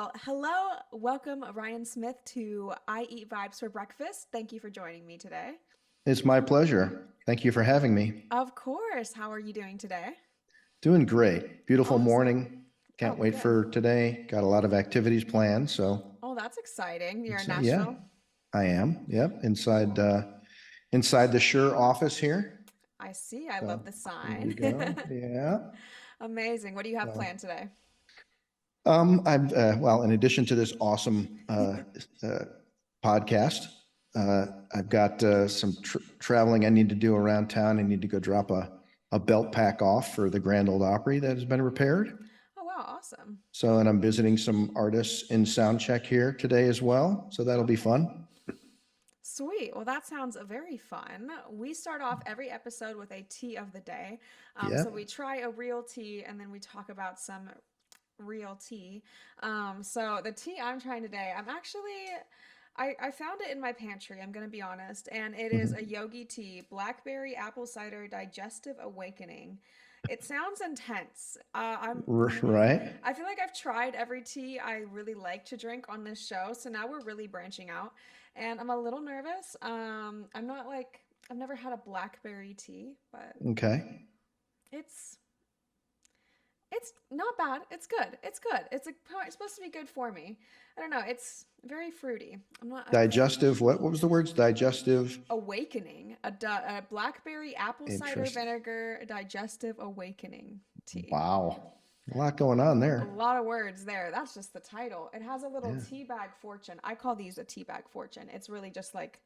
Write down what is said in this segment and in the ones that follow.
Well, hello, welcome Ryan Smith to I Eat Vibes for Breakfast. Thank you for joining me today. It's my pleasure. Thank you for having me. Of course. How are you doing today? Doing great. Beautiful Awesome. morning. Oh, Can't wait good. for today. Got a lot of activities planned. Oh, that's exciting. You're in Yeah, Nashville? I am. Yep. Cool. Inside the Shure office here. I see. I So love the there sign. you go. Yeah. Amazing. What do you have So, planned today? well, in addition to this awesome uh, podcast, uh, I've got some traveling I need to do around town. I need to go drop a belt pack off for the Grand Ole Opry that has been repaired. Oh, wow. Awesome. So, and I'm visiting some artists in soundcheck here today as well. So that'll be Okay. fun. Sweet. Well, that sounds very fun. We start off every episode with a tea of the day. So we Yep. try a real tea and then we talk about some real tea. So the tea I'm trying today, I found it in my pantry, I'm gonna be honest, and it is a Mhm. Yogi Tea, blackberry apple cider digestive awakening. It sounds intense. Right. I feel like I've tried every tea I really like to drink on this show, so now we're really branching out, and I'm a little nervous. I'm not like I've never had a blackberry tea, but Okay. it's it's not bad. It's good. It's good. It's supposed to be good for me. I don't know. It's very fruity. I'm not a Digestive. What was the words? Digestive. awakening. A blackberry apple cider Interest. vinegar digestive awakening tea. Wow. A lot going on A there. lot of words there. That's just the title. It has a little Yeah. tea bag fortune. I call these a tea bag fortune. It's really just like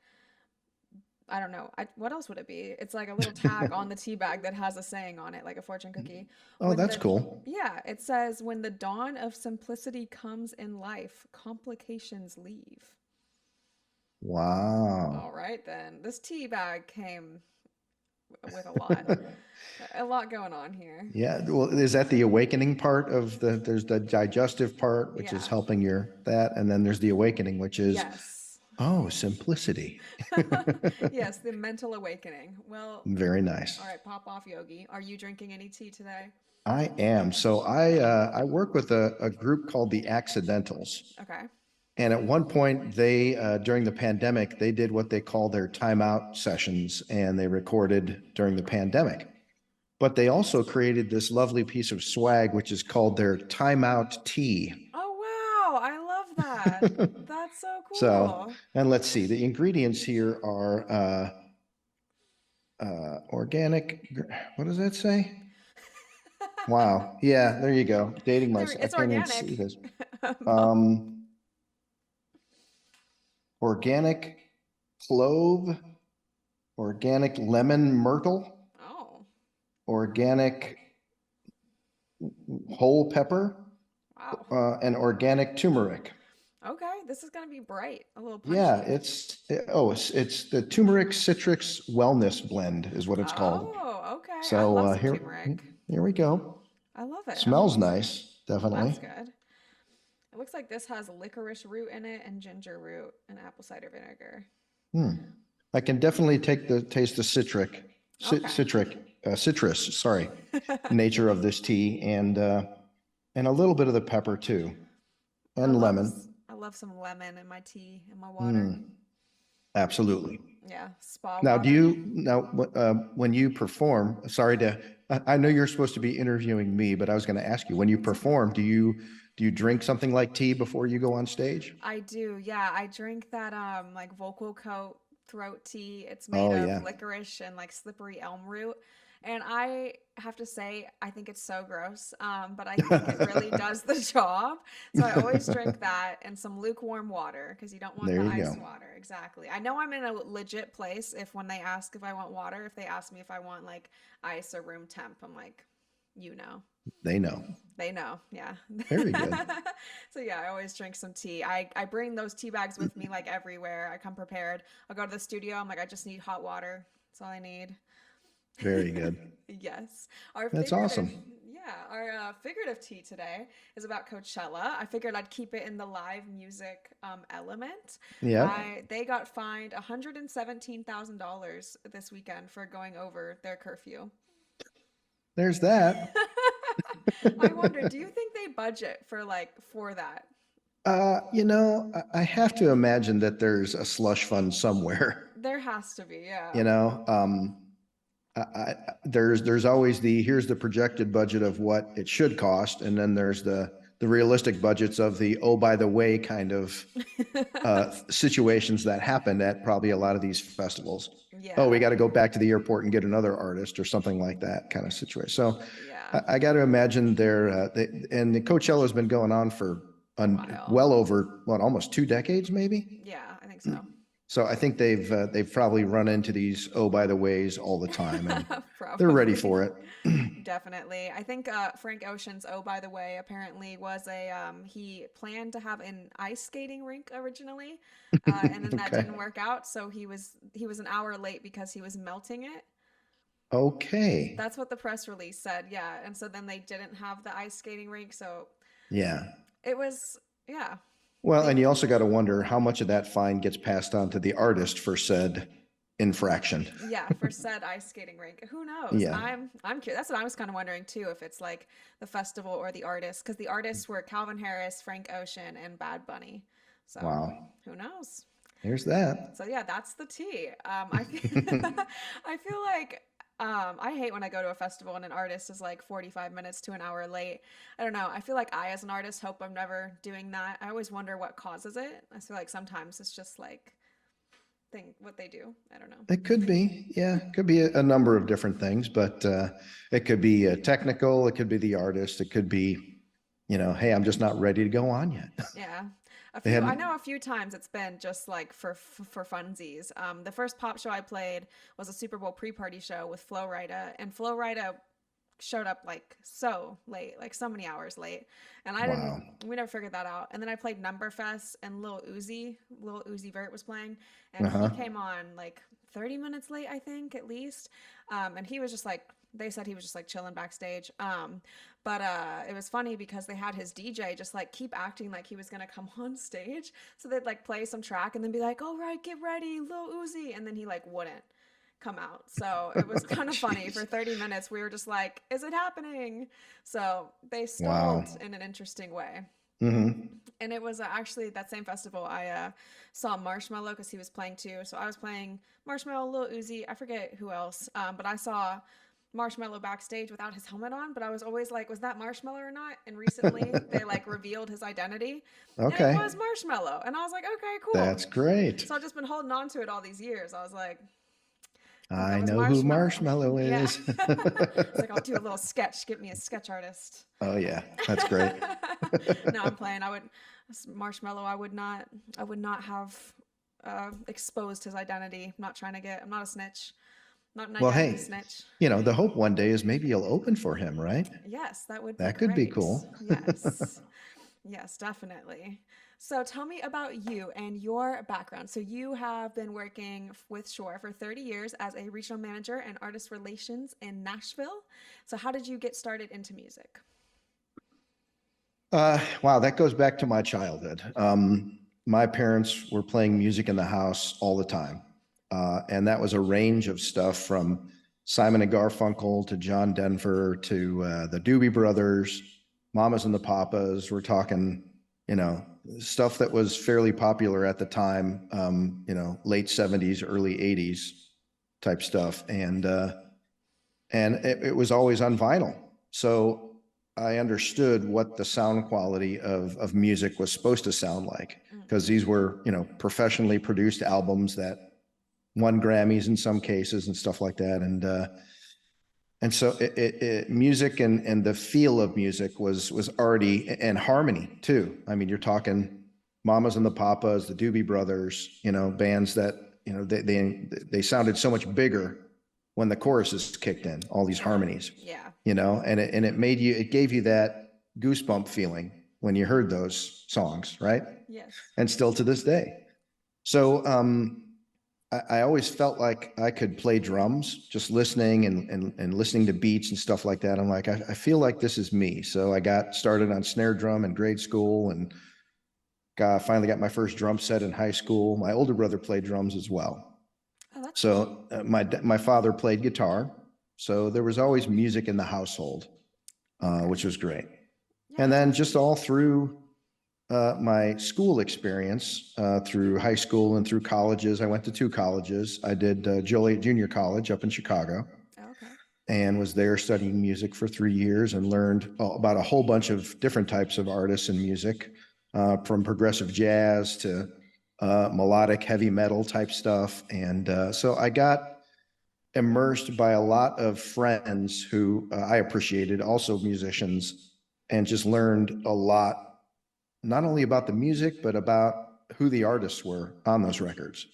I don't know. What else would it be? It's like a little tag on the tea bag that has a saying on it, like a fortune cookie. Oh, When that's the cool. Yeah, it says when the dawn of simplicity comes in life, complications leave. Wow. All right then. This tea bag came with a lot going on here. Yeah. Well, is that the awakening part of there's the digestive part, which is Yeah. helping that. And then there's the awakening, which is, Yes. oh, simplicity. Yes, the mental awakening. Well, Very nice. all right, pop off, Yogi. Are you drinking any tea today? I am. So I work with a group called the Accidentals. Okay. And at one point, they during the pandemic, they did what they call their timeout sessions, and they recorded during the pandemic. But they also created this lovely piece of swag, which is called their timeout tea. Oh, wow. I love that. That's so So, cool. and let's see, the ingredients here are organic. What does that say? Wow. Yeah, there you go. Dating myself. I It's can't even see organic. this. Um, organic clove, organic lemon myrtle, Oh, organic whole pepper, wow. and organic turmeric. Okay, this is gonna be bright, a little Yeah, punchy. it's the turmeric citrus wellness blend is what it's called. Oh, okay. I So love some turmeric. here we go. I love it. I'm Smells almost. nice, Well, that's definitely. good. It looks like this has licorice root in it and ginger root and apple cider vinegar. Hmm. I can definitely taste the Okay. citrus, sorry, nature of this tea, and a little bit of the pepper too, I and love lemon. I love some lemon in my tea and my water. Mm, absolutely. Yeah, spa Now, water. when you perform, sorry to, I know you're supposed to be interviewing me, but I was going to ask you, when you It's okay. perform, do you drink something like tea before you go on stage? I do. Yeah, I drink that like vocal coat throat tea. It's made Oh of yeah, licorice and like slippery elm root. And I have to say, I think it's so gross. But I think it really does the job. So I always drink that and some lukewarm water because you don't want there the you ice go. water. Exactly. I know I'm in a legit place if when they ask if I want water, if they ask me if I want like ice or room temp, I'm like, you know. They know. They know, yeah. Very good. So yeah, I always drink some tea. I bring those tea bags with me like everywhere. I come prepared. I'll go to the studio. I'm like, I just need hot water. That's all I need. Very good. Yes. Our That's figurative, awesome. yeah, our figurative tea today is about Coachella. I figured I'd keep it in the live music element. Yep. They got fined $117,000 this weekend for going over their curfew. There's that. I wonder, do you think they budget for for that? I have to imagine that there's a slush fund somewhere. There has to be, yeah. You know, there's always here's the projected budget of what it should cost, and then there's the realistic budgets of the oh by the way kind of situations that happen at probably a lot of these festivals. Oh, we Yeah. got to go back to the airport and get another artist or something like that kind of situation. So Yeah. I got to imagine and the Coachella has been going on for A while. well over what, almost 2 decades, maybe. Yeah, I think so. So I think they've probably run into these oh by the ways all the time, and they're ready Probably. for it. Definitely. I think Frank Ocean's Oh by the Way apparently was a he planned to have an ice skating rink originally. And then that Okay. didn't work out, so he was an hour late because he was melting it. Okay. That's what the press release said. Yeah. And so then they didn't have the ice skating rink, so Yeah. it was yeah. Well, They and you also got to wonder how much of that fine gets passed on to the artist for said infraction. Yeah, for said ice skating rink. Who knows? Yeah. I'm curious. That's what I was kind of wondering too, if it's like the festival or the artist, because the artists were Calvin Harris, Frank Ocean, and Bad Bunny. So Wow. who knows? There's that. So yeah, that's the tea. I feel, I feel like I hate when I go to a festival and an artist is like 45 minutes to an hour late. I don't know. I feel like I, as an artist, hope I'm never doing that. I always wonder what causes it. I feel like sometimes it's just like what they do. I don't know. It could be, yeah, it could be a number of different things, but it could be technical. It could be the artist. It could be, hey, I'm just not ready to go on yet. Yeah. They I hadn't. know a few times it's been just like for funsies. The first pop show I played was a Super Bowl pre-party show with Flo Rida, and Flo Rida showed up like so late, like so many hours late, and Wow. we never figured that out. And then I played Numberfest, and Lil Uzi Vert was playing, and he Uh-huh. came on like 30 minutes late, I think, at least. And he was just like, they said he was just like chilling backstage. But it was funny because they had his DJ just like keep acting like he was gonna come on stage. So they'd like play some track and then be like, "All right, get ready, Lil Uzi," and then he like wouldn't come out. So it was kind of funny. For Jeez. 30 minutes, we were just like, "Is it happening?" So they Wow. stalled in an interesting way. Hmm. And it was actually that same festival I saw Marshmello because he was playing too. So I was playing Marshmello, Lil Uzi, I forget who else, but I saw Marshmello backstage without his helmet on. But I was always like, was that Marshmello or not? And recently they like revealed his identity, and it Okay. was Marshmello. And I was like, okay, cool. That's great. So I've just been holding on to it all these years. I was like, I think that I was know who Marshmello. Marshmallow Yeah. is. It's like I'll do a little sketch. Get me a sketch artist. Oh yeah, that's great. No, I'm playing. Marshmallow. I would not have exposed his identity. I'm not trying to get. I'm not a snitch. Not an Well, identity hey, snitch. the hope one day is maybe you'll open for him, right? Yes, that would be That could be great. cool. Yes, yes, definitely. So tell me about you and your background. So you have been working with Shure for 30 years as a regional manager and artist relations in Nashville. So how did you get started into music? Wow, that goes back to my childhood. My parents were playing music in the house all the time. And that was a range of stuff from Simon and Garfunkel to John Denver to the Doobie Brothers, Mamas and the Papas. We're talking, stuff that was fairly popular at the time, late 70s, early 80s type stuff. And it was always on vinyl. So I understood what the sound quality of music was supposed to sound like, Mm. because these were, professionally produced albums that won Grammys in some cases and stuff like that. And so music and the feel of music was already, and harmony too. I mean, you're talking Mamas and the Papas, the Doobie Brothers, bands that, they sounded so much bigger when the choruses kicked in, all these harmonies, Yeah. and it gave you that goosebump feeling when you heard those songs, right? Yes. And still to this day. So I always felt like I could play drums, just listening and listening to beats and stuff like that. I'm like, I feel like this is me. So I got started on snare drum in grade school and finally got my first drum set in high school. My older brother played drums as well. Oh, that's cool. So my father played guitar. So there was always music in the household, Okay. which was great. Yeah, And that's then awesome. just all through my school experience through high school and through colleges. I went to two colleges. I did Joliet Junior College up in Chicago Okay. and was there studying music for 3 years and learned about a whole bunch of different types of artists and music, from progressive jazz to melodic heavy metal type stuff. And so I got immersed by a lot of friends who I appreciated, also musicians, and just learned a lot, not only about the music, but about who the artists were on those records.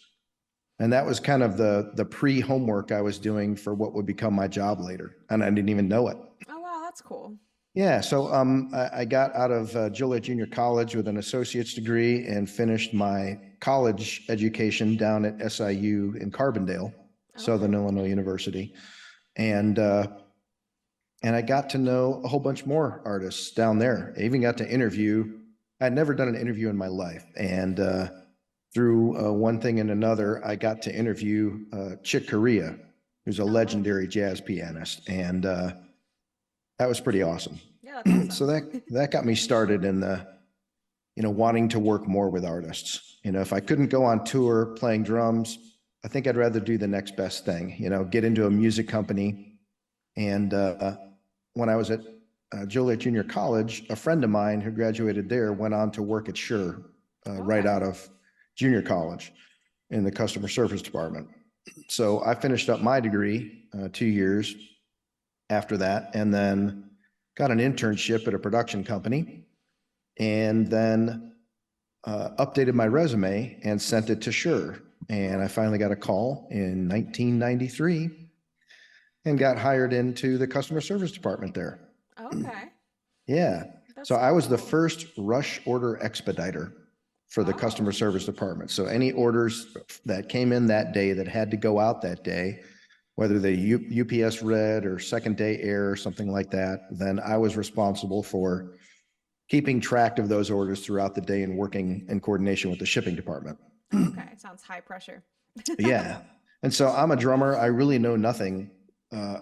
And that was kind of the pre-homework I was doing for what would become my job later. And I didn't even know it. Oh, wow, that's cool. Yeah, so I got out of Joliet Junior College with an associate's degree and finished my college education down at SIU in Carbondale, Okay. Southern Illinois University. And I got to know a whole bunch more artists down there. I even got to interview. I'd never done an interview in my life, and through one thing and another, I got to interview Chick Corea, who's a Oh, wow. legendary jazz pianist, and that was pretty awesome. Yeah, that's So awesome. that got me started in the, wanting to work more with artists. If I couldn't go on tour playing drums, I think I'd rather do the next best thing. Get into a music company. And when I was at Joliet Junior College, a friend of mine who graduated there went on to work at Shure right Okay. out of junior college in the customer service department. So I finished up my degree 2 years after that, and then got an internship at a production company, and then updated my resume and sent it to Shure. And I finally got a call in 1993 and got hired into the customer service department there. Okay. Yeah. That's So so I was the cool. first rush order expediter for the customer Oh, service department. So any orders that came in that day that had to go out that day, whether they UPS red or second day air or something like that, then I was responsible for keeping track of those orders throughout the day and working in coordination with the shipping department. okay. Sounds high pressure. Yeah. And so I'm a drummer. I really know nothing uh,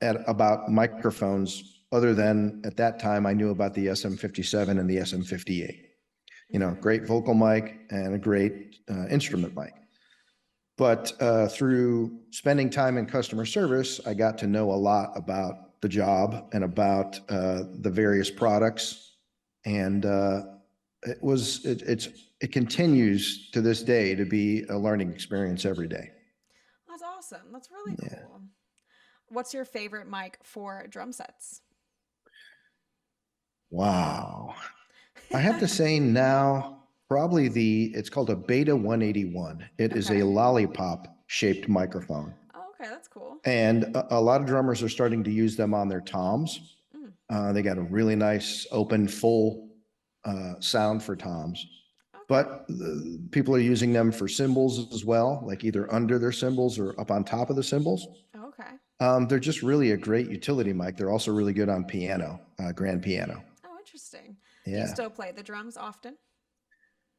about microphones other than at that time I knew about the SM57 and the SM58. Okay. Great vocal mic and a great instrument mic. But through spending time in customer service, I got to know a lot about the job and about the various products. And it continues to this day to be a learning experience every day. That's awesome. That's really Yeah. cool. What's your favorite mic for drum sets? Wow. I have to say now, probably it's called a Beta 181. It is a Okay. lollipop shaped microphone. Oh, okay. That's cool. And a lot of drummers are starting to use them on their toms. Mm, They got a really nice open, full sound for toms. okay. But people are using them for cymbals as well, like either under their cymbals or up on top of the cymbals. Okay. They're just really a great utility mic. They're also really good on piano, grand piano. Oh, interesting. Do you Yeah, still play the drums often?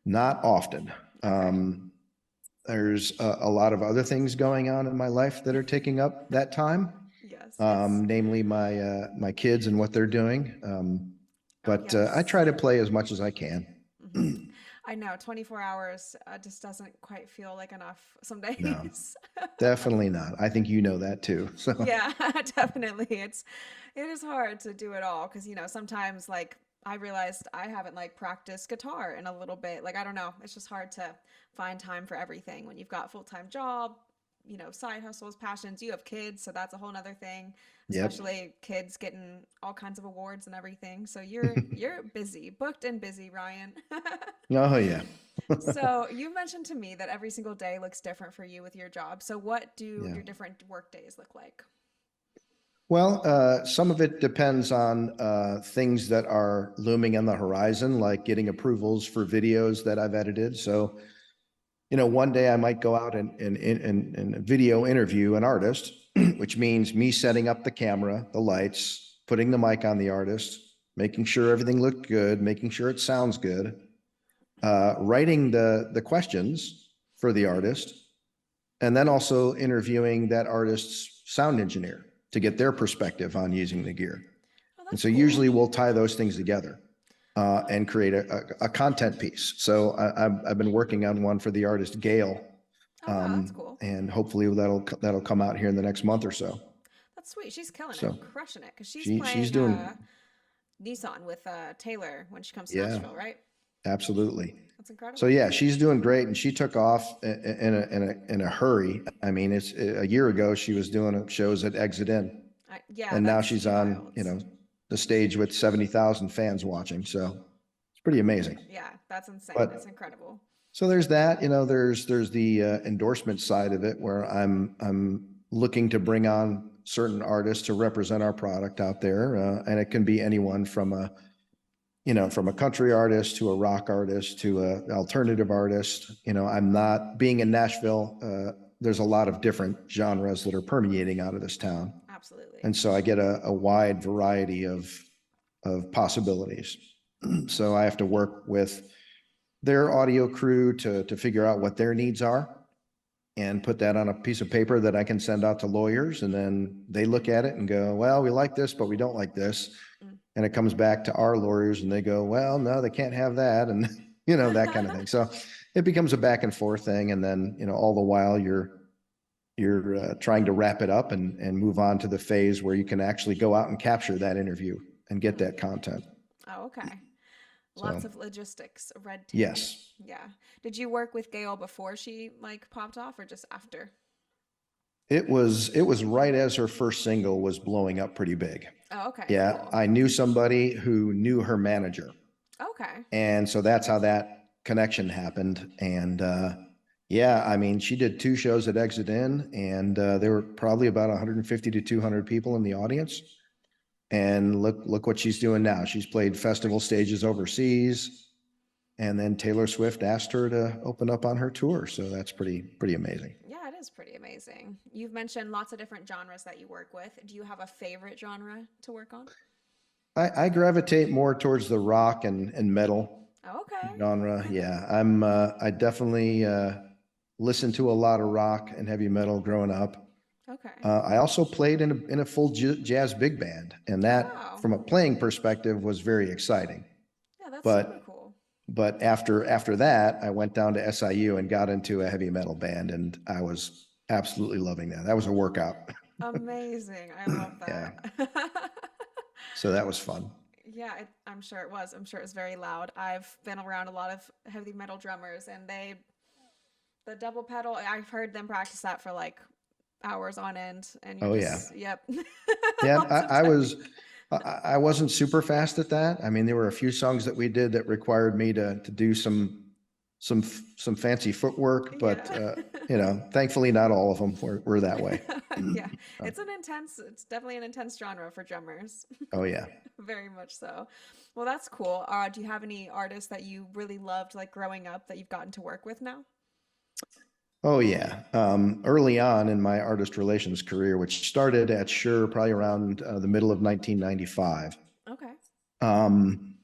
not often. Okay. There's a lot of other things going on in my life that are taking up that time, Yes, yes. namely my kids and what they're doing. Oh, But I yes. try to play as much as I can. Hmm. I know 24 hours just doesn't quite feel like enough some No, days. definitely not. I think you know that too. So Yeah, definitely. It is hard to do it all because sometimes like I realized I haven't like practiced guitar in a little bit. Like I don't know, it's just hard to find time for everything when you've got full-time job, side hustles, passions. You have kids, so that's a whole nother thing, yep. especially kids getting all kinds of awards and everything. So you're busy, booked and busy, Ryan. Oh yeah. So you mentioned to me that every single day looks different for you with your job. So what do Yeah. your different work days look like? Well, some of it depends on things that are looming on the horizon, like getting approvals for videos that I've edited. So, one day I might go out and video interview an artist, which means me setting up the camera, the lights, putting the mic on the artist, making sure everything looked good, making sure it sounds good, writing the questions for the artist, and then also interviewing that artist's sound engineer to get their perspective on using the gear. Oh, And that's so cool. usually we'll tie those things together. and create a content piece. So I've been working on one for the artist Gail, Oh wow, that's cool. and hopefully that'll come out here in the next month or so. That's sweet. She's killing it, So crushing it. Cause she's she's playing doing, Nissan with Taylor when she comes to yeah, Nashville, right? absolutely. That's So incredible. yeah, she's doing great, and she took off in a hurry. I mean, it's a year ago she was doing shows at Exit In, Yeah, and now that's she's on, wild. the stage with 70,000 fans watching. So it's pretty amazing. Yeah, that's insane. It's But incredible. so there's that. There's the endorsement side of it where I'm looking to bring on certain artists to represent our product out there, and it can be anyone from a country artist to a rock artist to a alternative artist. I'm not being in Nashville. There's a lot of different genres that are permeating out of this town, Absolutely. and so I get a wide variety of possibilities. So I have to work with their audio crew to figure out what their needs are and put that on a piece of paper that I can send out to lawyers. And then they look at it and go, well, we like this, but we don't like this. Mm. And it comes back to our lawyers and they go, well, no, they can't have that. And, that kind of thing. So it becomes a back and forth thing. And then, all the while you're trying to wrap it up and move on to the phase where you can actually go out and capture that interview and get Mm. that content. Oh, okay. So Lots of logistics, red tape. yes. Yeah. Did you work with Gail before she like popped off or just after? It was right as her first single was blowing up pretty big. Oh, okay, Yeah, cool. I knew somebody who knew her manager. Okay. And so that's how that connection happened. And yeah, I mean, she did two shows at Exit In, and there were probably about 150 to 200 people in the audience. And look what she's doing now. She's played festival stages overseas. And then Taylor Swift asked her to open up on her tour. So that's pretty amazing. Yeah, it is pretty amazing. You've mentioned lots of different genres that you work with. Do you have a favorite genre to work on? I gravitate more towards the rock and metal Oh, okay. genre. Yeah, I definitely listened to a lot of rock and heavy metal growing up. Okay. I also played in a full jazz big band, and Oh, that, wow. from a playing perspective, was very exciting. Yeah, that's super But cool. but after that, I went down to SIU and got into a heavy metal band, and I was absolutely loving that. That was a workout. Amazing. I love Yeah, that. so that was fun. Yeah, I'm sure it was. I'm sure it was very loud. I've been around a lot of heavy metal drummers, and the double pedal, I've heard them practice that for like hours on end, and you're Oh yeah. just, yep, Yeah, lots of time. I wasn't super fast at that. I mean, there were a few songs that we did that required me to do some fancy footwork, but Yeah. thankfully not all of them were that way. Yeah, So, it's definitely an intense genre for drummers. oh yeah. Very much so. Well, that's cool. Do you have any artists that you really loved like growing up that you've gotten to work with now? Oh yeah. Early on in my artist relations career, which started at Shure probably around the middle of 1995. Okay. Um,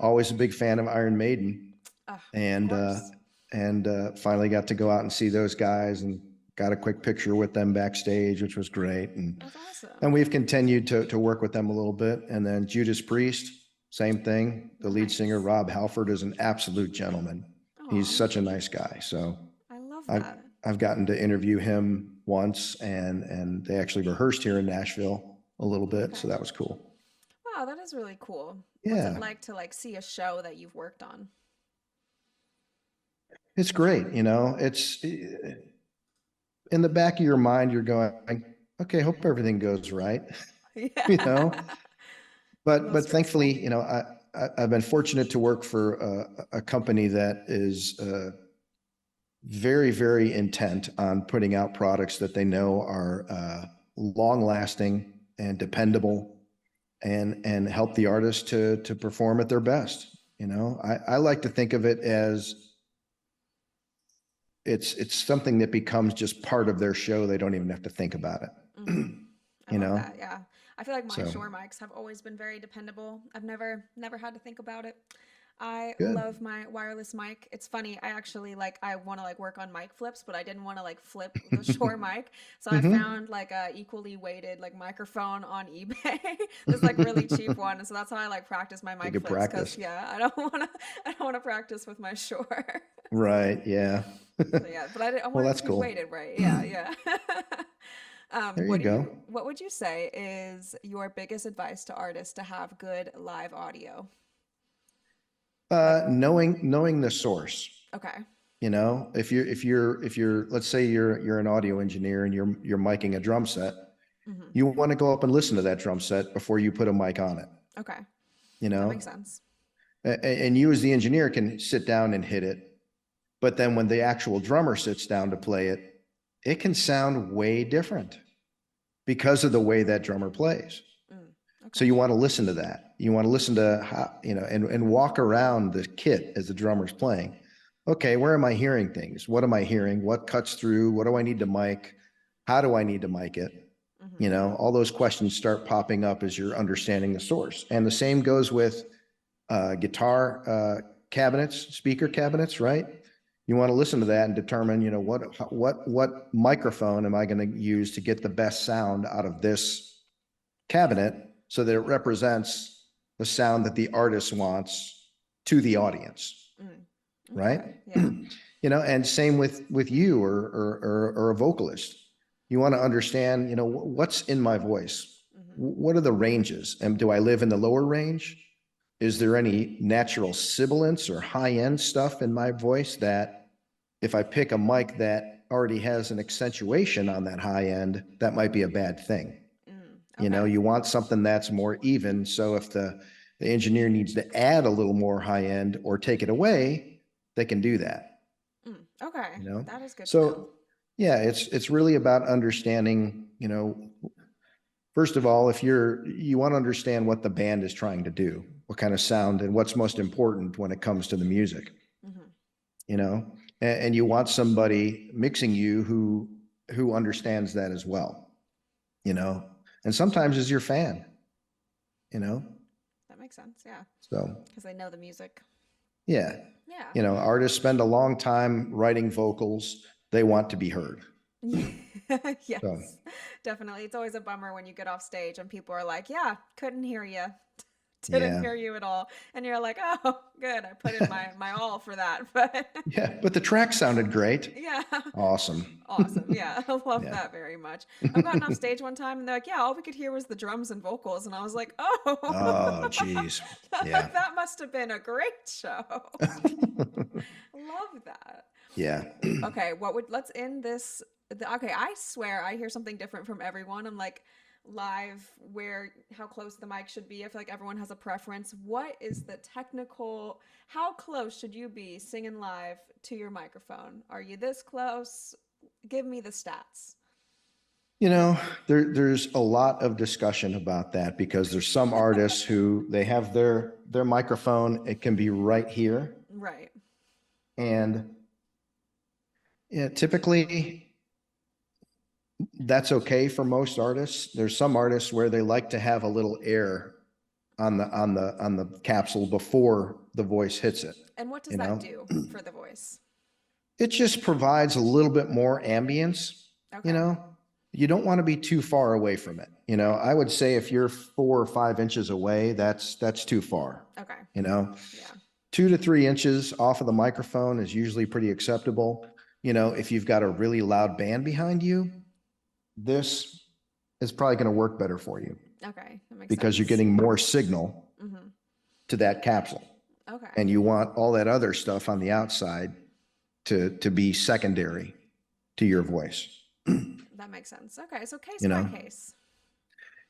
always a big fan of Iron Maiden, Of and course. finally got to go out and see those guys and got a quick picture with them backstage, which was great. And That's awesome. and we've continued to work with them a little bit. And then Judas Priest, same thing. The lead singer Nice. Rob Halford is an absolute gentleman. He's Aw, such a nice guy. So I love I've that. I've gotten to interview him once, and they actually rehearsed here in Nashville a little bit, so Okay. that was cool. Wow, that is really cool. What's it Yeah, like to like see a show that you've worked on? it's great. It's in the back of your mind, you're going, okay, hope everything goes right. you Yeah. know, but Most but stressful. thankfully, I've been fortunate to work for a company that is very, very intent on putting out products that they know are long lasting and dependable and help the artist to perform at their best. I like to think of it as it's something that becomes just part of their show. They don't even have to think about it. Mm, I you love know, that. Yeah. I feel like my so Shure mics have always been very dependable. I've never had to think about it. I Good. love my wireless mic. It's funny. I actually I want to work on mic flips, but I didn't want to flip the Shure mic. So I Hmm. found a equally weighted microphone on eBay. This really cheap one. And so that's how I practice my You mic could flips cuz practice. yeah, I don't want to practice with my Shure. Right. Yeah. So yeah, but I Well, want it that's to be cool. weighted right. Yeah, yeah. There you go. What would you say is your biggest advice to artists to have good live audio? Like, Knowing the source. okay. You know, if you're let's say you're an audio engineer and you're miking a drum set, Hmm. you want to go up and listen to that drum set before you put a mic on it. Okay. You That know, makes sense. and you as the engineer can sit down and hit it, but then when the actual drummer sits down to play it, it can sound way different because of the way that drummer plays. Mm, So okay. you want to listen to that. You want to listen to how, and walk around the kit as the drummer's playing. Okay, where am I hearing things? What am I hearing? What cuts through? What do I need to mic? How do I need to mic it? Hmm. All those questions start popping up as you're understanding the source. And the same goes with guitar cabinets, speaker cabinets, right? You want to listen to that and determine, what microphone am I going to use to get the best sound out of this cabinet so that it represents the sound that the artist wants to the audience, Mm, right? okay. Yeah. And same with you or a vocalist. You want to understand, what's in my voice? Hmm. What are the ranges? And do I live in the lower range? Is there any natural sibilance or high end stuff in my voice that if I pick a mic that already has an accentuation on that high end, that might be a bad thing? Mm, okay. You want something that's more even. So if the engineer needs to add a little more high end or take it away, they can do that, Mm, okay. you know? That is good to know. So yeah, it's really about understanding, first of all, if you want to understand what the band is trying to do, what kind of sound and what's most important when it comes to the music, Hmm. you know, and you want somebody mixing you who understands that as well, you know, and sometimes is your fan, you know. That makes sense. Yeah. So Because I know the music. yeah, Yeah. artists spend a long time writing vocals. They want to be heard. So Yes, definitely. It's always a bummer when you get off stage and people are like, yeah, couldn't hear you. Didn't yeah, hear you at all. And you're like, oh, good. I put in my all for that. But yeah, but the track sounded great. yeah. Awesome. Awesome. Yeah. I love Yeah. that very much. I've gotten off stage one time and they're like, yeah, all we could hear was the drums and vocals. And I was like, oh, Oh, geez. Yeah. that must have been a great show. Love that. Yeah. Okay, let's end this. Okay, I swear I hear something different from everyone. I'm like live where how close the mic should be. I feel like everyone has a preference. What is the technical, how close should you be singing live to your microphone? Are you this close? Give me the stats. You know, there's a lot of discussion about that because there's some artists who they have their microphone, it can be right here. Right. And yeah, typically that's okay for most artists. There's some artists where they like to have a little air on the capsule before the voice hits it, And what does you that know. do for the voice? It just provides a little bit more ambience, you Okay. know. You don't want to be too far away from it. I would say if you're 4 or 5 inches away, that's too far. Okay. You know, Yeah. 2 to 3 inches off of the microphone is usually pretty acceptable. If you've got a really loud band behind you, this is probably going to work better for you Okay. That makes because you're sense. getting more signal Mm-hmm. to that capsule. Okay. And you want all that other stuff on the outside to be secondary to your voice. That makes sense. Okay. So case You by know, case.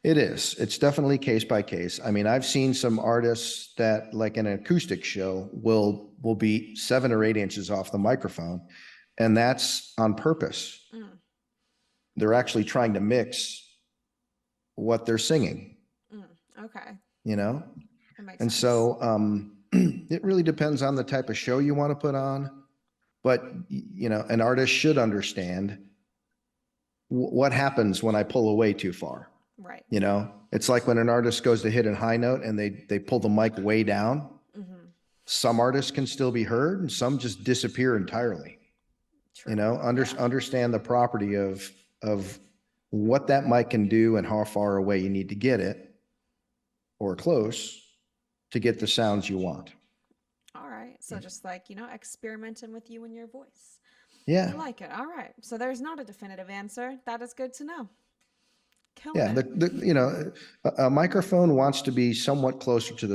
it is. It's definitely case by case. I mean, I've seen some artists that, like an acoustic show, will be 7 or 8 inches off the microphone, and that's on purpose. Mm, They're actually trying to mix what they're singing, mm, okay. you know? That makes And sense. so it really depends on the type of show you want to put on. But, an artist should understand what happens when I pull away too far. Right. It's like when an artist goes to hit a high note and they pull the mic way down. Hmm. some artists can still be heard and some just disappear entirely. True. Yeah. Understand the property of what that mic can do and how far away you need to get it or close to get the sounds you want. All right. So just like, experimenting with you and your voice. I Yeah. like it. All right. So there's not a definitive answer. That is good to know. Killing Yeah. it. A microphone wants to be somewhat closest to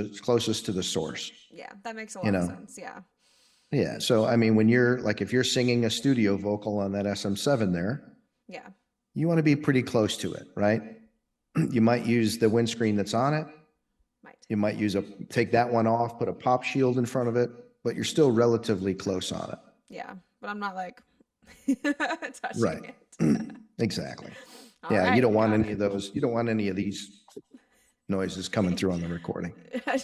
the source, Yeah, that makes a you lot of know? sense. Yeah. Yeah. So, I mean, when you're like, if you're singing a studio vocal on that SM7 there, Yeah. you want to be pretty close to it, right? You might use the windscreen that's on it. Might. You might take that one off, put a pop shield in front of it, but you're still relatively close on it. Yeah. But I'm not like touching Right. it. Exactly. All Yeah. You right. don't want Got any it. of those. You don't want any of these noises coming through on the recording.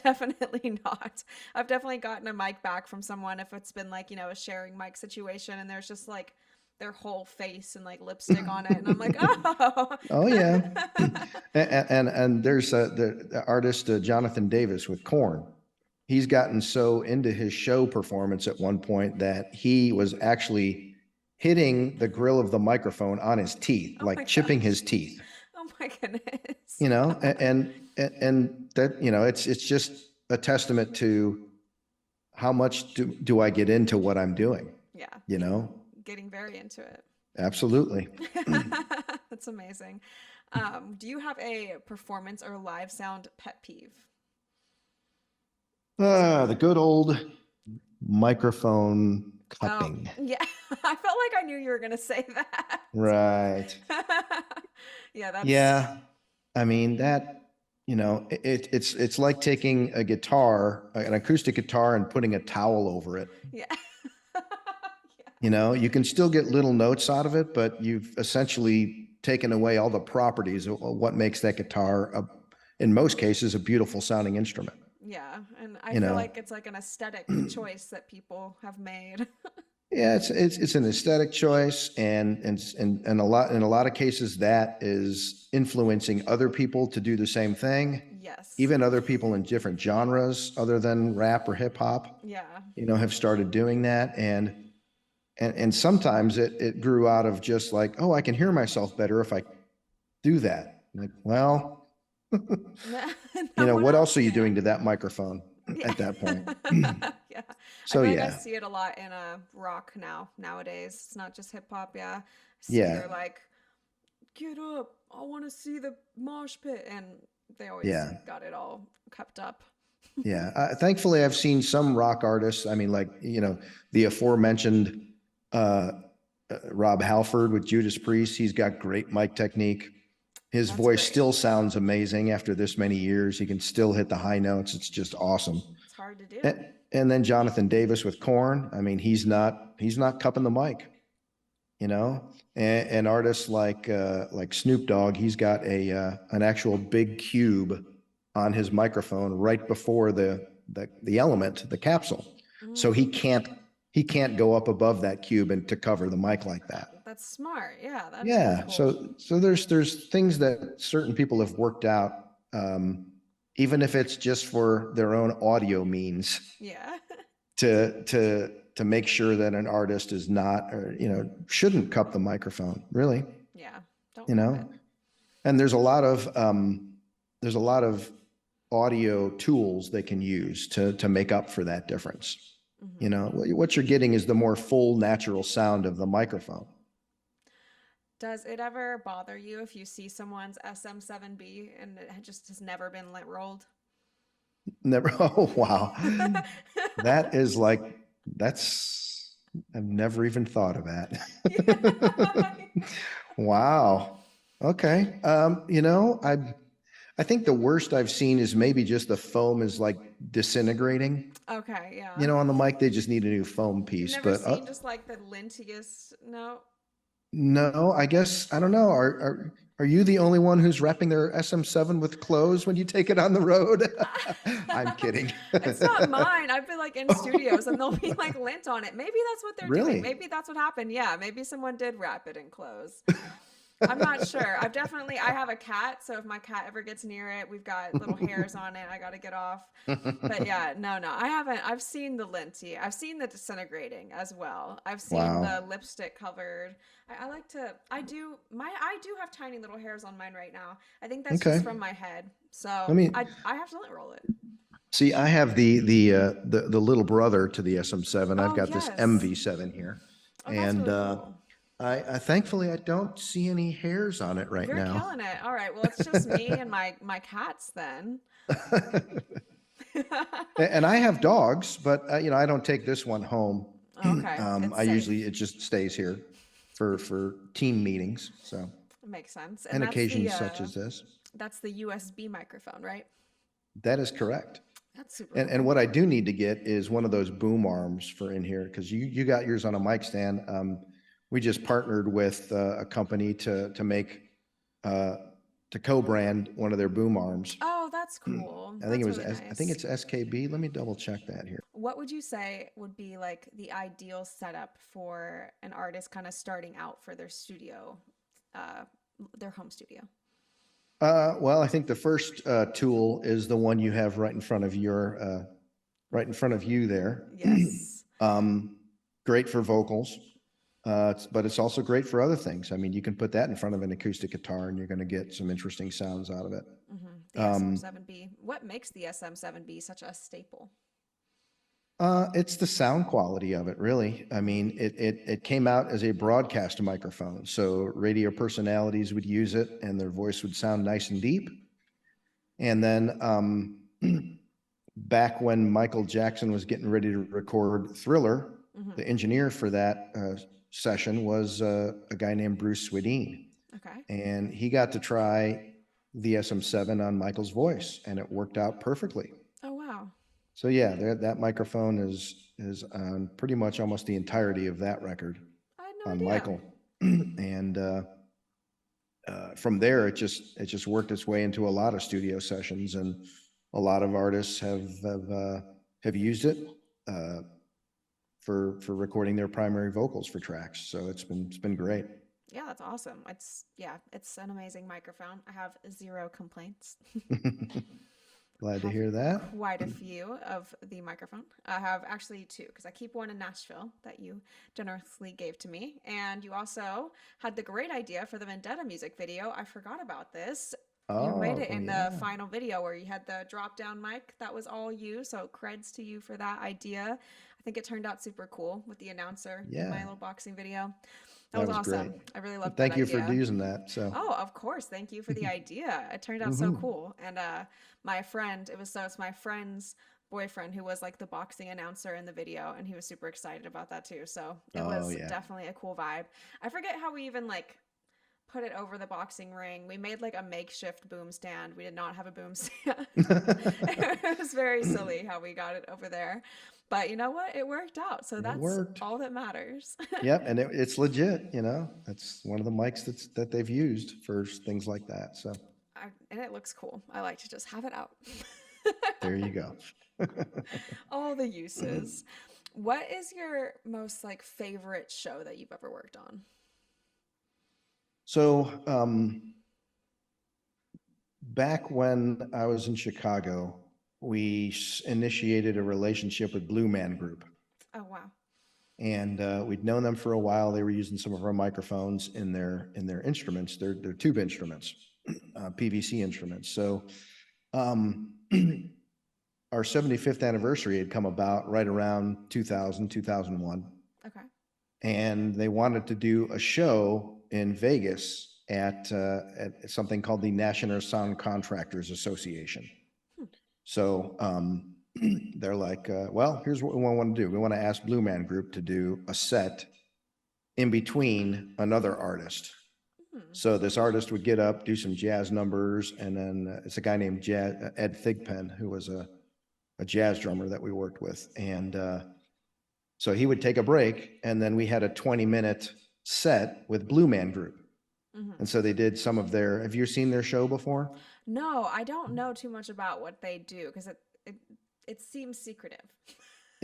Definitely not. I've definitely gotten a mic back from someone if it's been like, a sharing mic situation and there's just like their whole face and like lipstick on it. And I'm like, oh. Oh yeah. And there's the artist Jonathan Davis with Korn. He's gotten so into his show performance at one point that he was actually hitting the grill of the microphone on his teeth, Oh my like chipping gosh. his teeth. Oh my goodness. And that, it's just a testament to how much do I get into what I'm doing, Yeah. Getting very into it. Absolutely. That's amazing. Do you have a performance or live sound pet peeve? The good old microphone Oh, cupping. yeah. I felt like I knew you were going to say that. Right. Yeah, that's Yeah. I mean, it's like taking a guitar, an acoustic guitar, and putting a towel over it. yeah. You can still get little notes out of it, but you've essentially taken away all the properties of what makes that guitar, in most cases, a beautiful sounding instrument. Yeah, and I You feel know, like it's like an aesthetic choice that people have made. yeah, it's an aesthetic choice, and in a lot of cases that is influencing other people to do the same thing, Yes. even other people in different genres other than rap or hip hop. Yeah. Have started doing that, and sometimes it grew out of just like, oh, I can hear myself better if I do that. Like, well, No one what else else are you can. doing to that microphone Yeah. at that point? Yeah. I So feel like I yeah, see it a lot in rock nowadays. It's not just hip hop, yeah. I see yeah, they're like, get up, I want to see the mosh pit, and they always yeah, got it all cupped up. yeah. Thankfully, I've seen some rock artists. I mean, like, the aforementioned uh, Rob Halford with Judas Priest. He's got great mic technique. His That's voice great. still sounds amazing after this many years. He can still hit the high notes. It's just awesome. It's hard to do. And then Jonathan Davis with Korn. I mean, he's not cupping the mic, and artists like Snoop Dogg, he's got an actual big cube on his microphone right before the element, the capsule. So Mm, he can't go up above that cube and to cover the mic like that. that's smart. Yeah, that is really Yeah. cool. So there's things that certain people have worked out, even if it's just for their own audio means, Yeah. to make sure that an artist is not, or shouldn't cup the microphone, really. Yeah. Don't you cup know it. and there's a lot of audio tools they can use to make up for that difference. Hmm. What you're getting is the more full natural sound of the microphone. Does it ever bother you if you see someone's SM7B and it just has never been lit rolled? Never. Oh wow. That is like, that's, I've never even thought of Yeah. that. Wow. Okay. I think the worst I've seen is maybe just the foam is like disintegrating. Okay, yeah. On the mic, they just need a new foam You've piece. never But seen just like the lintiest, no? no, I guess I don't know. Are you the only one who's wrapping their SM7 with clothes when you take it on the road? I'm kidding. It's not mine. I've been like in studios and there'll be like lint on it. Maybe that's what they're doing. Really? Maybe that's what happened. Yeah, maybe someone did wrap it in clothes. I'm not sure. I have a cat, so if my cat ever gets near it, we've got little hairs on it. I got to get off. But yeah, no, I haven't. I've seen the linty. I've seen the disintegrating as well. I've seen Wow. the lipstick covered. I like to. I do have tiny little hairs on mine right now. I think that's just Okay. from my head. I So mean, I have to lint roll it. see, I have the little brother to the SM7. I've Oh got this yes. MV7 here, Oh, that's and really cool. I thankfully I don't see any hairs on it right You're now. killing it. All right. Well, it's just me and my cats then. And I have dogs, but I don't take this one home. Okay, it's I safe. usually it just stays here for team meetings. So Makes sense. And and occasions such as this. that's the USB microphone, right? That is correct. That's super And cool. what I do need to get is one of those boom arms for in here because you got yours on a mic stand. We just partnered with a company to make uh, to co-brand one of their boom arms. Oh, that's cool. I think it That's was really I think nice. it's SKB. Let me double check that here. What would you say would be like the ideal setup for an artist kind of starting out for their studio, uh, their home studio? Well, I think the first tool is the one you have right in front of you there. Yes. um, Great for vocals, but it's also great for other things. I mean, you can put that in front of an acoustic guitar, and you're going to get some interesting sounds out of it. The Um, SM7B. What makes the SM7B such a staple? it's the sound quality of it, really. I mean, it came out as a broadcast microphone, so radio personalities would use it, and their voice would sound nice and deep. And then back when Michael Jackson was getting ready to record Thriller, Mm-hmm. the engineer for that session was a guy named Bruce Swedeen. Okay. And he got to try the SM7 on Michael's voice, and it worked out perfectly. Oh, wow. So yeah, that microphone is on pretty much almost the entirety of that record I had no on idea. Michael. And from there, it just worked its way into a lot of studio sessions, and a lot of artists have used it for recording their primary vocals for tracks. So it's been great. Yeah, that's awesome. It's an amazing microphone. I have zero complaints. I Glad to have hear that. quite a few of the microphone. I have actually two because I keep one in Nashville that you generously gave to me. And you also had the great idea for the Vendetta music video. I forgot about this. You made it Oh in the yeah, final video where you had the drop down mic. That was all you. So creds to you for that idea. I think it turned out super cool with the announcer in my yeah, little boxing video. That that was was great. awesome. I really loved that Thank you for idea. using that. So, Oh, of course. Thank you for the idea. It turned out so woohoo. cool. And it's my friend's boyfriend who was like the boxing announcer in the video, and he was super excited about that too. So it Oh was yeah. definitely a cool vibe. I forget how we even like put it over the boxing ring. We made like a makeshift boom stand. We did not have a boom stand. It was very silly how we got it over there. But you know what? It worked out. So It that's worked. all that matters. Yep, and it's legit. That's one of the mics that they've used for things like that. So And it looks cool. I like to just have it out. there you go. All the uses. What is your most like favorite show that you've ever worked on? So back when I was in Chicago, we initiated a relationship with Blue Man Group, Oh wow. and we'd known them for a while. They were using some of our microphones in their instruments, their tube instruments, PVC instruments. So um, our 75th anniversary had come about right around 2000, 2001, Okay. and they wanted to do a show in Vegas at something called the National Sound Contractors Association. Hmm. So they're like, well, here's what we want to do. We want to ask Blue Man Group to do a set in between another artist. Hmm. So this artist would get up, do some jazz numbers, and then it's a guy named Ed Thigpen, who was a jazz drummer that we worked with. And so he would take a break, and then we had a 20-minute set with Blue Man Group. Hmm. And so they did some of have you seen their show before? No, I don't know too much about what they do because it seems secretive.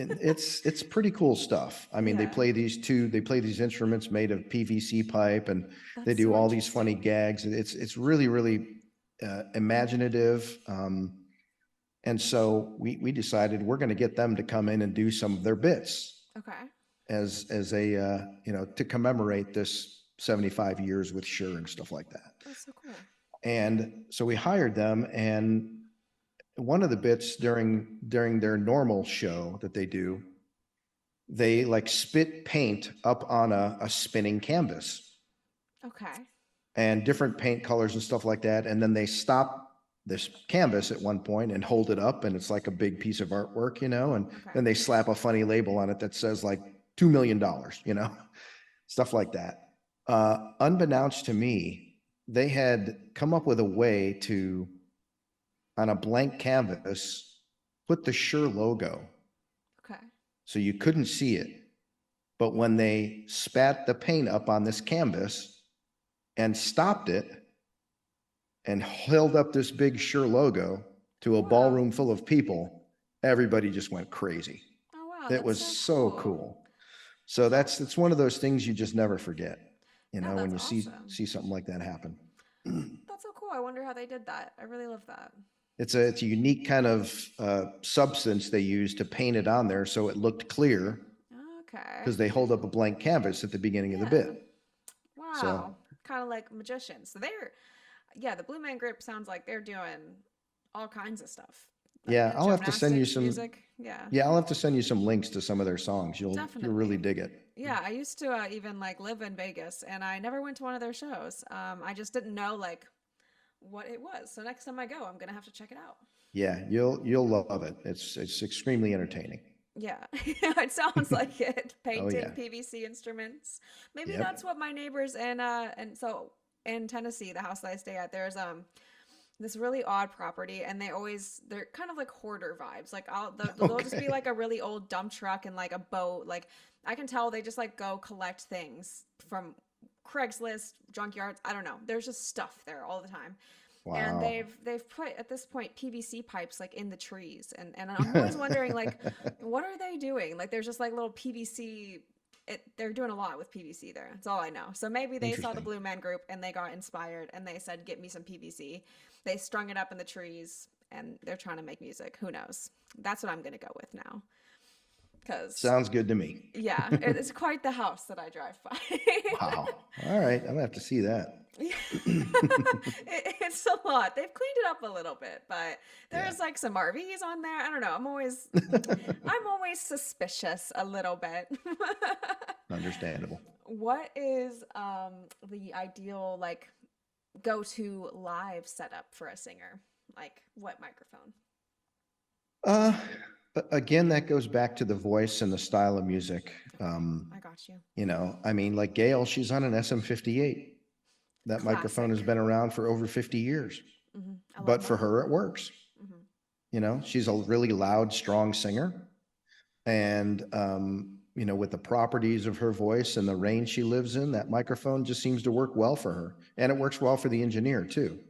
And it's pretty cool stuff. I mean, Yeah, they play these instruments made of PVC pipe, and they that's do so all these funny interesting. gags. It's really, really imaginative. And so we decided we're going to get them to come in and do some of their bits Okay. as a to commemorate this 75 years with Shure and stuff like that. That's so cool. And so we hired them, and one of the bits during their normal show that they do, they like spit paint up on a spinning canvas Okay. and different paint colors and stuff like that. And then they stop this canvas at one point and hold it up, and it's like a big piece of artwork, and Okay. then they slap a funny label on it that says like $2 million, stuff like that. Unbeknownst to me, they had come up with a way to, on a blank canvas, put the Shure logo Okay. so you couldn't see it. But when they spat the paint up on this canvas and stopped it and held up this big Shure logo to a Wow. ballroom full of people, everybody just went crazy. Oh wow, It that's was so so cool. cool. So it's one of those things you just never forget, No, when that's you awesome. see something like that happen. That's so cool. I wonder how they did that. I really love that. It's a unique kind of substance they use to paint it on there so it looked clear, Okay. because they hold up a blank canvas at the beginning of the Yeah. bit. So Wow. Kind of like magicians. So they're, yeah, the Blue Man Group sounds like they're doing all kinds of stuff, like yeah, I'll have to send you gymnastics, some. music. Yeah, Yeah, I'll have to send you some links to some of their songs. You'll really definitely. dig it. Yeah, I used to even like live in Vegas, and I never went to one of their shows. I just didn't know like what it was. So next time I go, I'm gonna have to check it out. Yeah, you'll love it. It's extremely entertaining. Yeah, it sounds like it. Oh Painting yeah. PVC instruments. Maybe that's Yep. what my neighbors and so in Tennessee, the house that I stay at, there's this really odd property, and they're kind of like hoarder vibes. Like they'll just be Okay. like a really old dump truck and like a boat. Like I can tell they just like go collect things from Craigslist, junkyards. I don't know. There's just stuff there all the time. And Wow. they've put at this point PVC pipes like in the trees, and I'm always wondering like what are they doing? Like there's just like little PVC. They're doing a lot with PVC there. That's all I know. So maybe they saw the Interesting. Blue Man Group and they got inspired and they said, "Get me some PVC." They strung it up in the trees and they're trying to make music. Who knows? That's what I'm gonna go with now. Because Sounds good to me. yeah, it's quite the house that I drive by. Wow. All right, I'm gonna have to see that. It's a lot. They've cleaned it up a little bit, but Yeah. there's like some RVs on there. I don't know. I'm always suspicious a little bit. Understandable. What is the ideal like go-to live setup for a singer? Like what microphone? Uh, Again, that goes back to the voice and the style of music. Okay, I got you. I mean, like Gail, she's on an SM58. That microphone has Classic. been around for over 50 years, I love but for mine. her, it works. She's a really loud, strong singer. And, with the properties of her voice and the range she lives in, that microphone just seems to work well for her. And it works well for the engineer too.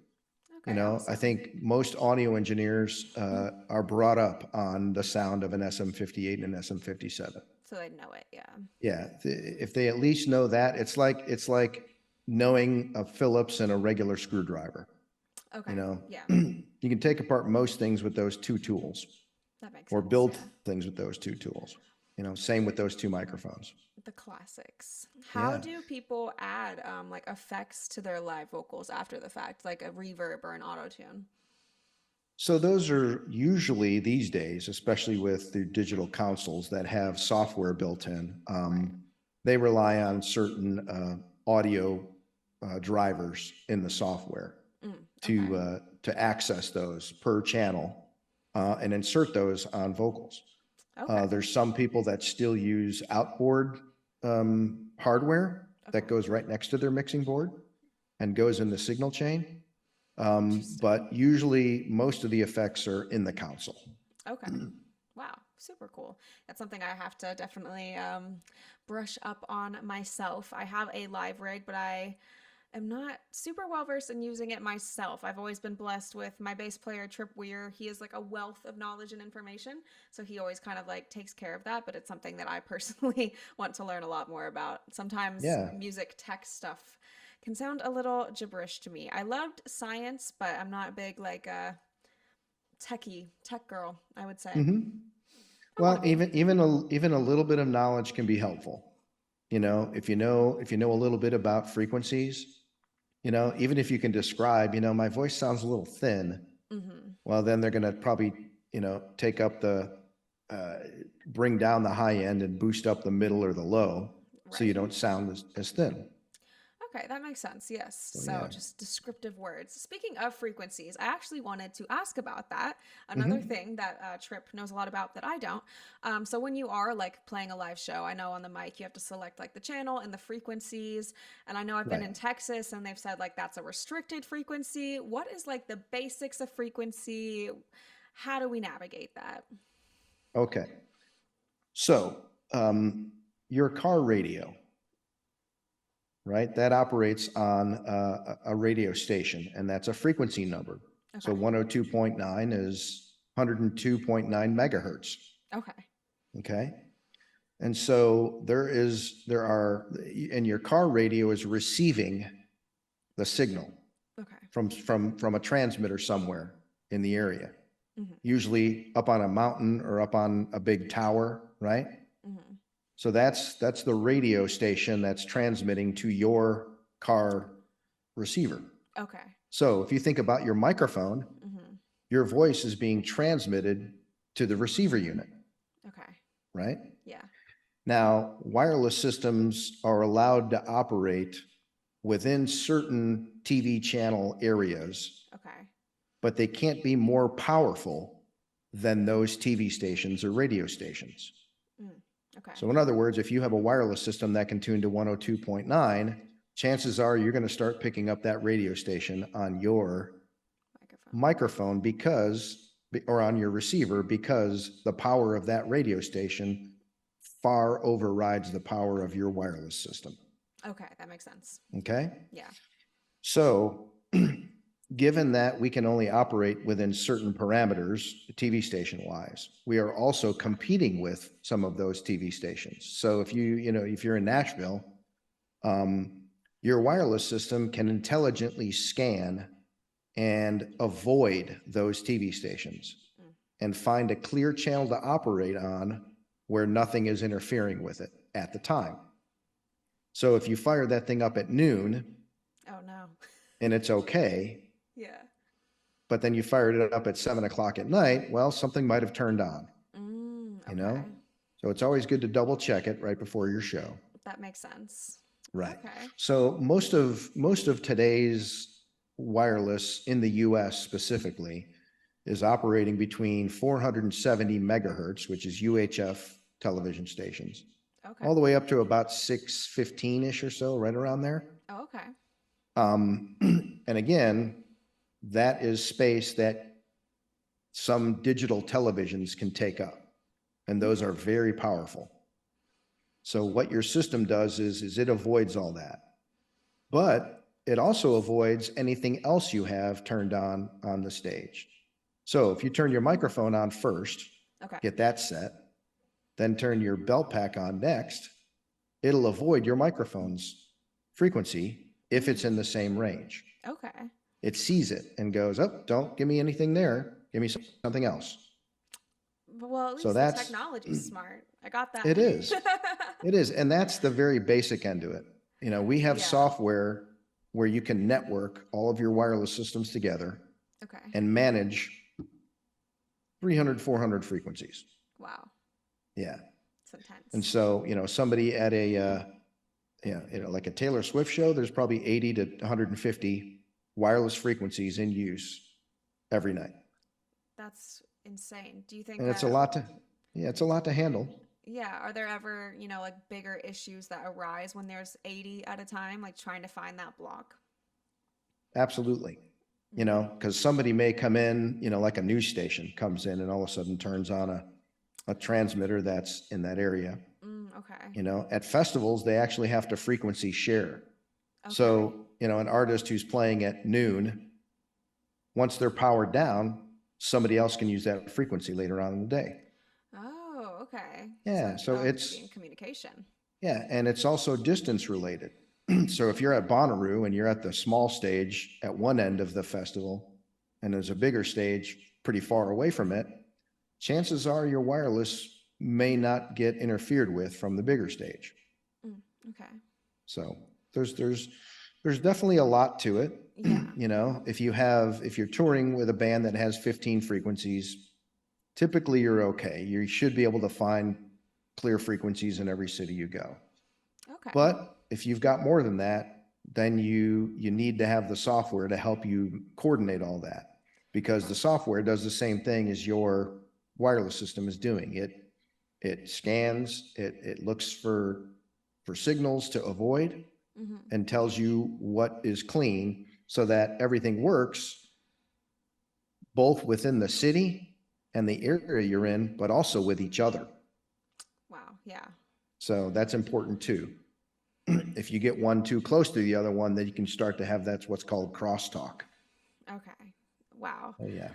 Okay, I awesome. think most audio engineers are brought up on the sound of an SM58 and an SM57. So they know it, yeah. Yeah, if they at least know that, it's like knowing a Phillips and a regular screwdriver. Okay, You know, yeah, you can take apart most things with those two tools, that makes or sense, build yeah. things with those two tools. Same with those two microphones. The classics. How Yeah. do people add like effects to their live vocals after the fact, like a reverb or an auto tune? So those are usually these days, especially with the digital consoles that have software built in. Right. They rely on certain audio drivers in the software Okay. to access those per channel and insert those on vocals. Okay. There's some people that still use outboard hardware that Okay. goes right next to their mixing board and goes in the signal chain. Interesting. But usually most of the effects are in the console. Okay. Wow. Super cool. That's something I have to definitely brush up on myself. I have a live rig, but I am not super well versed in using it myself. I've always been blessed with my bass player, Trip Weir. He is like a wealth of knowledge and information. So he always kind of like takes care of that. But it's something that I personally want to learn a lot more about. Sometimes Yeah. music tech stuff can sound a little gibberish to me. I loved science, but I'm not big like a tech girl, I would say. Hmm. I want Well, to be. even a little bit of knowledge can be helpful. If you know a little bit about frequencies, even if you can describe, my voice sounds a little thin. Mm-hmm. Well, then they're going to probably, take up uh, bring down the high end and boost up the middle or the low, so you Right. don't sound as thin. Okay, that makes sense. Yes. So So yeah. just descriptive words. Speaking of frequencies, I actually wanted to ask about that. Another Hmm. thing that Trip knows a lot about that I don't. So when you are like playing a live show, I know on the mic you have to select like the channel and the frequencies. And I know I've been Right. in Texas and they've said like that's a restricted frequency. What is like the basics of frequency? How do we navigate that? Okay. So, your car radio, right? That operates on a radio station, and that's a frequency number. So Okay. 102.9 is 102.9 megahertz. Okay. Okay. And so and your car radio is receiving the signal Okay. from a transmitter somewhere in the area, Mm-hmm. usually up on a mountain or up on a big tower, right? Mm-hmm. So that's the radio station that's transmitting to your car receiver. Okay. So if you think about your microphone, Mm-hmm. your voice is being transmitted to the receiver unit, Okay. right? Yeah. Now, wireless systems are allowed to operate within certain TV channel areas, Okay. but they can't be more powerful than those TV stations or radio stations. Mm. Okay. So in other words, if you have a wireless system that can tune to 102.9, chances are you're going to start picking up that radio station on your Microphone. microphone or on your receiver, because the power of that radio station far overrides the power of your wireless system. Okay, that makes sense. Okay? Yeah. So, given that we can only operate within certain parameters, TV station wise, we are also competing with some of those TV stations. So if you're in Nashville, um, your wireless system can intelligently scan and avoid those TV stations Mm. and find a clear channel to operate on where nothing is interfering with it at the time. So if you fire that thing up at noon Oh no. and it's okay, Yeah. but then you fired it up at 7 o'clock at night, well, something might have turned on, you know? Okay. So it's always good to double check it right before your show. That makes sense. Right. Okay. So most of today's wireless in the US specifically is operating between 470 megahertz, which is UHF television stations, Okay. all the way up to about 615-ish or so, right around there. Oh, okay. And again, that is space that some digital televisions can take up, and those are very powerful. So what your system does is it avoids all that, but it also avoids anything else you have turned on the stage. So if you turn your microphone on first, Okay. get that set, then turn your belt pack on next, it'll avoid your microphone's frequency if it's in the same range. Okay. It sees it and goes, oh, don't give me anything there. Give me something else. Well, at So least the that's, technology's smart. I got that. it is. It is. And that's the very basic end to it. We have Yeah. software where you can network all of your wireless systems together Okay. and manage 300, 400 frequencies. Wow. Yeah. It's intense. And so, somebody at like a Taylor Swift show, there's probably 80 to 150 wireless frequencies in use every night. That's insane. Do you think And it's a lot to handle. yeah, are there ever, like bigger issues that arise when there's 80 at a time, like trying to find that block? Absolutely. Because somebody may come in, like a news station comes in and all of a sudden turns on a transmitter that's in that area. Okay. At festivals, they actually have to frequency share. Okay. So an artist who's playing at noon, once they're powered down, somebody else can use that frequency later on in the day. Oh, okay. So Yeah. So that'll just be in it's, communication. yeah. And it's also distance related. So if you're at Bonnaroo and you're at the small stage at one end of the festival, and there's a bigger stage pretty far away from it, chances are your wireless may not get interfered with from the bigger stage. Mm, okay. So there's definitely a lot to it. Yeah. If you're touring with a band that has 15 frequencies, typically you're okay. You should be able to find clear frequencies in every city you go. Okay. But if you've got more than that, then you need to have the software to help you coordinate all that, because the software does the same thing as your wireless system is doing. It scans, it looks for signals to avoid, Mm-hmm. and tells you what is clean, so that everything works both within the city and the area you're in, but also with each other. Wow. Yeah. So that's important too. If you get one too close to the other one, then you can start to have, that's what's called crosstalk. Okay. Wow. Oh yeah.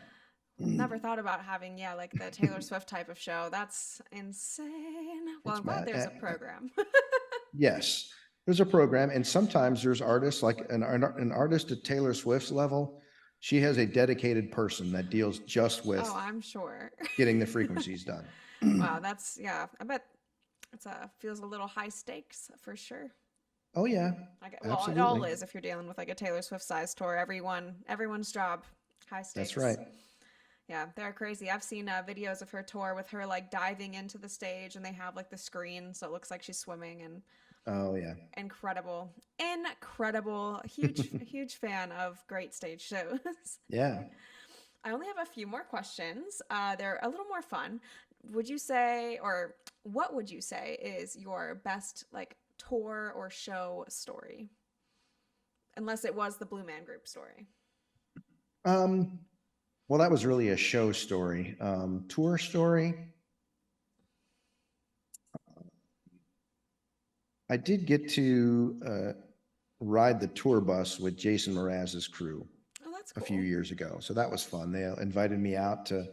Never thought about having, yeah, like the Taylor Swift type of show. That's insane. Well, It's I'm glad mad. there's a program. Yes, there's a program, and sometimes there's artists like an artist at Taylor Swift's level. She has a dedicated person that deals just Oh, with I'm sure. getting the frequencies done. Wow, that's yeah. I bet it's feels a little high stakes for sure. Oh yeah, I get well, it all absolutely. is if you're dealing with like a Taylor Swift size tour. Everyone's job, high That's stakes. right. Yeah, they're crazy. I've seen videos of her tour with her like diving into the stage, and they have like the screen, so it looks like she's swimming, and Oh yeah. incredible, incredible. Huge fan of great stage shows. Yeah. I only have a few more questions. They're a little more fun. Would you say, or what would you say is your best like tour or show story? Unless it was the Blue Man Group story. Um, well, that was really a show story. Tour story. I did get to ride the tour bus with Jason Mraz's crew Oh, that's a few cool. years ago, so that was fun. They invited me out to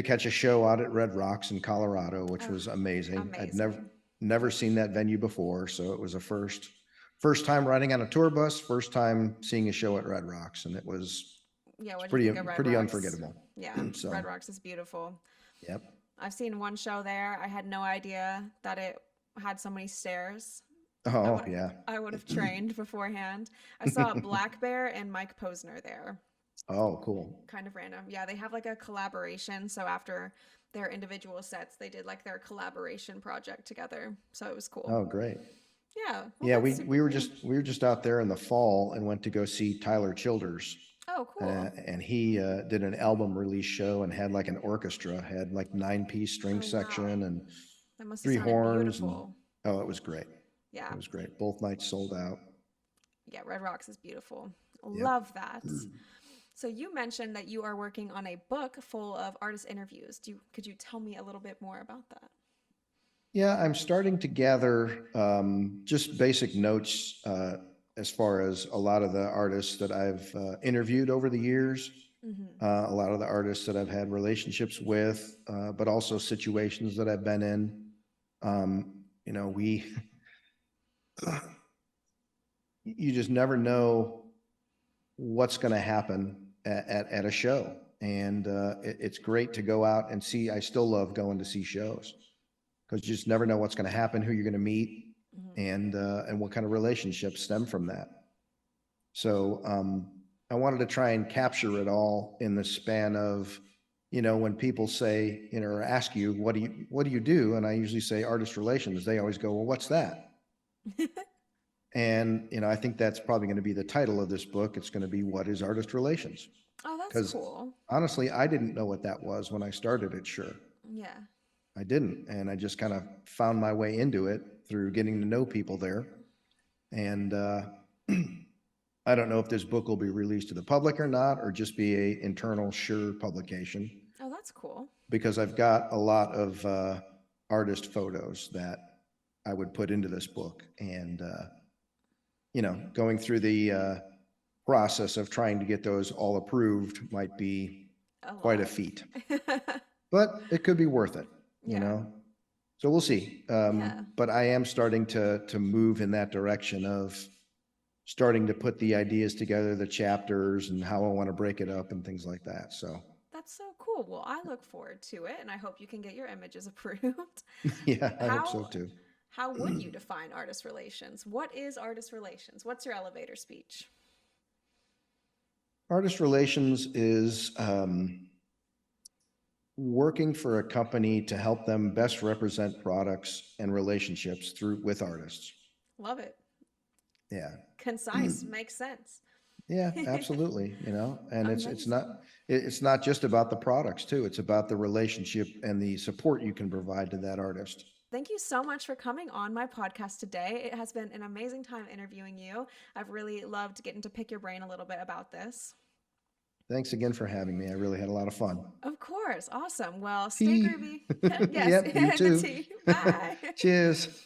catch a show out at Red Rocks in Colorado, which Oh, was amazing. I'd amazing. never seen that venue before, so it was a first time riding on a tour bus, first time seeing a show at Red Rocks, and Yeah, it's what do you think of Red pretty Rocks? unforgettable. Yeah, So Red Rocks is beautiful. yep. I've seen one show there. I had no idea that it had so many stairs. I Oh would yeah. I would have trained beforehand. I saw Black Bear and Mike Posner there. Oh, cool. Kind of random. Yeah, they have like a collaboration. So after their individual sets, they did like their collaboration project together. So it was cool. Oh, great. Yeah, well, Yeah, that's we super we were cool. just we were just out there in the fall and went to go see Tyler Childers. Oh, cool. And he did an album release show and had like an orchestra, had like 9-piece string Oh, wow. section and That must have 3 sounded horns, and beautiful. oh, it was great. Yeah. It was great. Both nights sold out. Yeah, Red Rocks is beautiful. Yep. Love that. So you mentioned that you are working on a book full of artist interviews. Could you tell me a little bit more about that? Yeah, I'm starting to gather just basic notes as far as a lot of the artists that I've interviewed over the years, Mm-hmm. a lot of the artists that I've had relationships with, but also situations that I've been in. We, you just never know what's going to happen at a show. And it's great to go out and see. I still love going to see shows because you just never know what's going to happen, who you're going to meet, Mm-hmm. and what kind of relationships stem from that. So I wanted to try and capture it all in the span of, when people say, or ask you, what do you do? And I usually say artist relations. They always go, well, what's that? And, I think that's probably going to be the title of this book. It's going to be, What is Artist Relations? Oh, that's Because cool. honestly, I didn't know what that was when I started at Shure. Yeah. I didn't. And I just kind of found my way into it through getting to know people there. And I don't know if this book will be released to the public or not, or just be a internal Shure publication, Oh, that's cool. because I've got a lot of artist photos that I would put into this book. And going through the process of trying to get those all approved might be A quite a lot. feat, but it could be worth it, you Yeah. know? So we'll see. Yeah. But I am starting to move in that direction of starting to put the ideas together, the chapters and how I want to break it up and things like that. So That's so cool. Well, I look forward to it and I hope you can get your images approved. yeah, I hope so How too. how would you define artist relations? What is artist relations? What's your elevator speech? Artist relations is working for a company to help them best represent products and relationships through with artists. Love it. Yeah. Concise, makes sense. Yeah, absolutely. And Amazing. it's not just about the products too. It's about the relationship and the support you can provide to that artist. Thank you so much for coming on my podcast today. It has been an amazing time interviewing you. I've really loved getting to pick your brain a little bit about this. Thanks again for having me. I really had a lot of fun. Of course. Awesome. Well, stay Tea. groovy. Yes, Yep, you the too. tea. Bye. Cheers.